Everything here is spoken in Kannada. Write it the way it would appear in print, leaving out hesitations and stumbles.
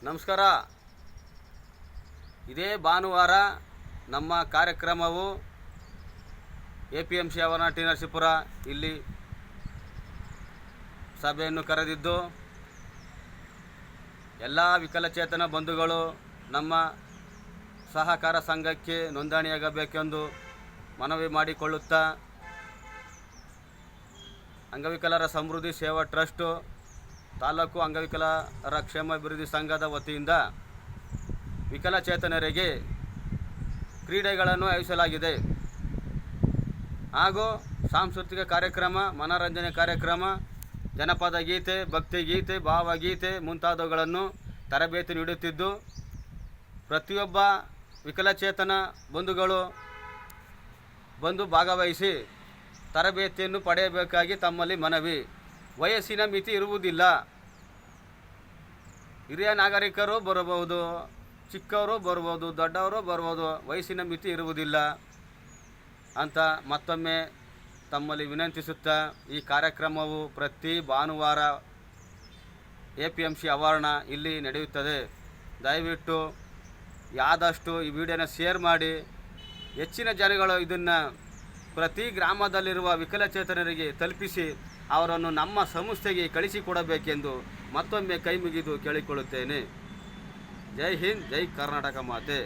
ನಮಸ್ಕಾರ. ಇದೇ ಭಾನುವಾರ ನಮ್ಮ ಕಾರ್ಯಕ್ರಮವು APMC ಆವರಣ ಟಿ ನರಸೀಪುರ ಇಲ್ಲಿ ಸಭೆಯನ್ನು ಕರೆದಿದ್ದು ಎಲ್ಲ ವಿಕಲಚೇತನ ಬಂಧುಗಳು ನಮ್ಮ ಸಹಕಾರ ಸಂಘಕ್ಕೆ ನೋಂದಣಿಯಾಗಬೇಕೆಂದು ಮನವಿ ಮಾಡಿಕೊಳ್ಳುತ್ತಾ ಅಂಗವಿಕಲರ ಸಮೃದ್ಧಿ ಸೇವಾ ಟ್ರಸ್ಟು ತಾಲೂಕು ಅಂಗವಿಕಲರ ಕ್ಷೇಮಾಭಿವೃದ್ಧಿ ಸಂಘದ ವತಿಯಿಂದ ವಿಕಲಚೇತನರಿಗೆ ಕ್ರೀಡೆಗಳನ್ನು ಆಯೋಜಿಸಲಾಗಿದೆ ಹಾಗೂ ಸಾಂಸ್ಕೃತಿಕ ಕಾರ್ಯಕ್ರಮ, ಮನೋರಂಜನೆ ಕಾರ್ಯಕ್ರಮ, ಜನಪದ ಗೀತೆ, ಭಕ್ತಿಗೀತೆ, ಭಾವಗೀತೆ ಮುಂತಾದವುಗಳನ್ನು ತರಬೇತಿ ನೀಡುತ್ತಿದ್ದು ಪ್ರತಿಯೊಬ್ಬ ವಿಕಲಚೇತನ ಬಂಧುಗಳು ಬಂದು ಭಾಗವಹಿಸಿ ತರಬೇತಿಯನ್ನು ಪಡೆಯಬೇಕಾಗಿ ತಮ್ಮಲ್ಲಿ ಮನವಿ. ವಯಸ್ಸಿನ ಮಿತಿ ಇರುವುದಿಲ್ಲ. ಹಿರಿಯ ನಾಗರಿಕರು ಬರಬಹುದು, ಚಿಕ್ಕವರು ಬರ್ಬೋದು, ದೊಡ್ಡವರು ಬರ್ಬೋದು. ವಯಸ್ಸಿನ ಮಿತಿ ಇರುವುದಿಲ್ಲ ಅಂತ ಮತ್ತೊಮ್ಮೆ ತಮ್ಮಲ್ಲಿ ವಿನಂತಿಸುತ್ತಾ ಈ ಕಾರ್ಯಕ್ರಮವು ಪ್ರತಿ ಭಾನುವಾರ APMC ಆವರಣ ಇಲ್ಲಿ ನಡೆಯುತ್ತದೆ. ದಯವಿಟ್ಟು ಆದಷ್ಟು ಈ ವಿಡಿಯೋನ ಶೇರ್ ಮಾಡಿ. ಹೆಚ್ಚಿನ ಜನಗಳು ಇದನ್ನು ಪ್ರತಿ ಗ್ರಾಮದಲ್ಲಿರುವ ವಿಕಲಚೇತನರಿಗೆ ತಲುಪಿಸಿ ಅವರನ್ನು ನಮ್ಮ ಸಂಸ್ಥೆಗೆ ಕಳಿಸಿಕೊಡಬೇಕೆಂದು ಮತ್ತೊಮ್ಮೆ ಕೈ ಮುಗಿದು ಕೇಳಿಕೊಳ್ಳುತ್ತೇನೆ. ಜೈ ಹಿಂದ್, ಜೈ ಕರ್ನಾಟಕ ಮಾತೆ.